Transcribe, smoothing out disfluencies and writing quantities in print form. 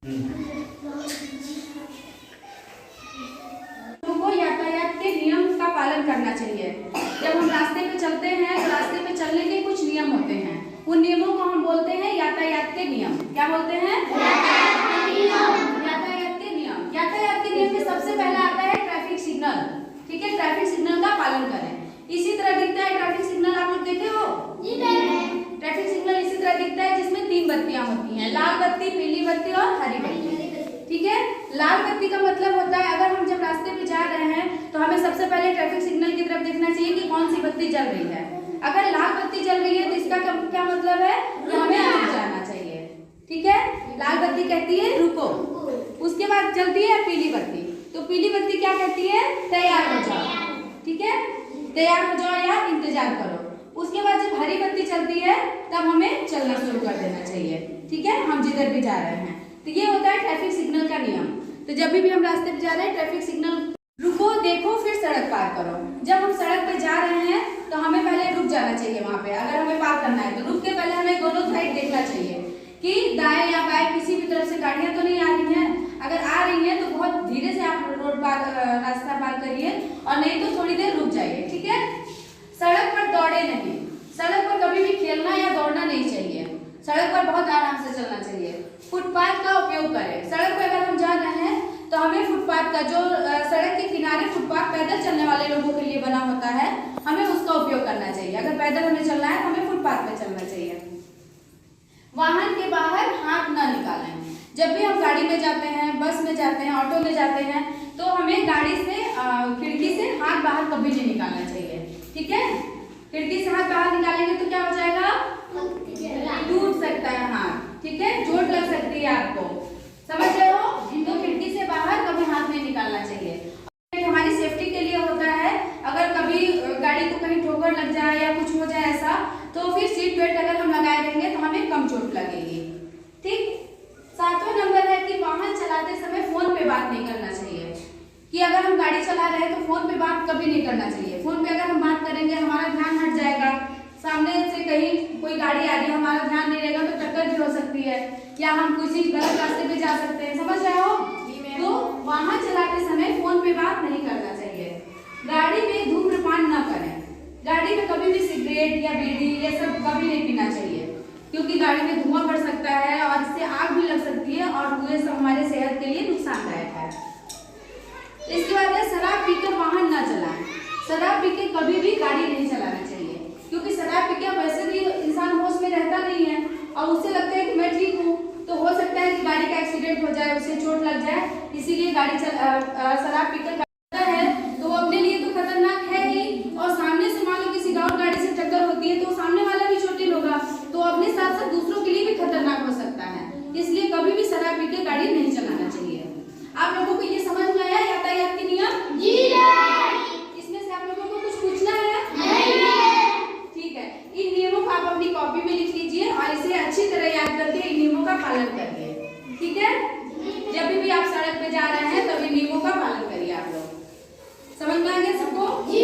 को यातायात के नियम का पालन करना चाहिए। जब हम रास्ते पे चलते हैं तो रास्ते पे चलने के कुछ नियम होते हैं, उन नियमों को हम बोलते हैं यातायात के नियम। क्या बोलते हैं? यातायात के नियम। यातायात के नियम में सबसे पहला आता है ट्रैफिक सिग्नल। ठीक है, ट्रैफिक सिग्नल का पालन करें। इसी तरह दिखता है ट्रैफिक सिग्नल, आप लोग देखे हो? ट्रैफिक सिग्नल इसी तरह दिखता है जिसमें 3 बत्तियां होती हैं, लाल बत्ती, पीली बत्ती और हरी बत्ती। ठीक है, लाल बत्ती का मतलब होता है अगर हम जब रास्ते पे जा रहे हैं तो हमें सबसे पहले ट्रैफिक सिग्नल की तरफ देखना चाहिए कि कौन सी बत्ती जल रही है। अगर लाल बत्ती जल रही है तो इसका क्या मतलब है कि हमें रुक जाना चाहिए। ठीक है, लाल बत्ती कहती है रुको। उसके बाद चलती है पीली बत्ती, तो पीली बत्ती क्या कहती है? तैयार हो जाओ। ठीक है, तैयार हो जाओ या इंतजार करो। उसके बाद जब हरी बत्ती चलती है तब हमें चलना शुरू कर देना चाहिए। ठीक है, हम जिधर भी जा रहे हैं। तो ये होता है ट्रैफिक सिग्नल का नियम। तो जब भी हम रास्ते पे जा रहे हैं ट्रैफिक सिग्नल, रुको, देखो, फिर सड़क पार करो। जब हम सड़क पे जा रहे हैं तो हमें पहले रुक जाना चाहिए। वहां पे अगर हमें पार करना है तो रुक के पहले हमें दोनों साइड देखना चाहिए कि दाएं या बाएं किसी भी तरफ से गाड़ियां तो नहीं आ रही हैं। अगर आ रही हैं तो बहुत धीरे से आप रोड पार रास्ता पार करिए, और नहीं तो थोड़ी देर रुक जाइए। ठीक है, सड़क पर दौड़े नहीं। सड़क पर कभी भी खेलना या दौड़ना नहीं चाहिए। सड़क पर बहुत आराम से चलना चाहिए। फुटपाथ का उपयोग करें। सड़क पर अगर हम जा रहे हैं तो हमें फुटपाथ का, जो सड़क के किनारे फुटपाथ पैदल चलने वाले लोगों के लिए बना होता है, हमें उसका उपयोग करना चाहिए। अगर पैदल हमें चलना है तो हमें फुटपाथ पे चलना चाहिए। वाहन के बाहर हाथ न निकालें। जब भी हम गाड़ी में जाते हैं, बस में जाते हैं, ऑटो में जाते हैं, तो हमें गाड़ी से खिड़की से हाथ बाहर कभी नहीं निकालना चाहिए। ठीक है, खिड़की से हाथ बाहर निकालेंगे तो क्या हो जाएगा? टूट सकता है हाथ। ठीक है, चोट लग सकती है आपको, समझ रहे हो? तो खिड़की से बाहर कभी हाथ नहीं निकालना चाहिए। हमारी सेफ्टी के लिए होता है, अगर कभी गाड़ी को कहीं ठोकर लग जाए या कुछ हो जाए ऐसा, तो फिर सीट बेल्ट अगर हम लगाए रहेंगे तो हमें कम चोट लगेगी। ठीक, 7वां नंबर है कि वाहन चलाते समय फोन पे बात नहीं करना चाहिए। कि अगर हम गाड़ी चला रहे हैं तो फोन पे बात कभी नहीं करना चाहिए। फोन पे अगर हम बात करेंगे हमारा ध्यान हट जाएगा, सामने से कहीं कोई गाड़ी आ रही है, हमारा ध्यान नहीं रहेगा तो टक्कर भी हो सकती है, या हम किसी गलत रास्ते पे जा सकते हैं। समझ रहे हो? तो वाहन चलाते समय फोन पे बात नहीं करना चाहिए। गाड़ी में धूम्रपान न करें। गाड़ी में कभी भी सिगरेट या बीड़ी ये सब कभी नहीं पीना चाहिए, क्योंकि गाड़ी में धुआं बढ़ सकता है और इससे आग भी लग सकती है, और ये सब हमारे सेहत के लिए नुकसानदायक है। इसके बाद है शराब पीकर वाहन न चलाएं। शराब पी के कभी भी गाड़ी नहीं चलाना चाहिए, क्योंकि शराब पी के वैसे भी इंसान होश में रहता नहीं है और उससे लगता है कि मैं ठीक हूँ, तो हो सकता है कि गाड़ी का एक्सीडेंट हो जाए, उसे चोट लग जाए। इसीलिए शराब पीकर है तो वो अपने लिए तो खतरनाक है ही, और सामने से मान लो किसी और गाड़ी से टक्कर होती है तो सामने वाला भी चोटिल होगा, तो अपने साथ साथ दूसरों के लिए भी खतरनाक हो सकता है। इसलिए कभी भी शराब पी के गाड़ी नहीं चलाना चाहिए। आप लोगों को ये समझ में आया यातायात के नियम? जी नहीं। इसमें से आप लोगों को कुछ पूछना है? नहीं। ठीक है, इन नियमों को आप अपनी कॉपी में लिख लीजिए और इसे अच्छी तरह याद करके इन नियमों का पालन करिए। ठीक है, जब भी आप सड़क पे जा रहे हैं तब इन नियमों का पालन करिए। आप लोग समझ में आ गया सबको? जी।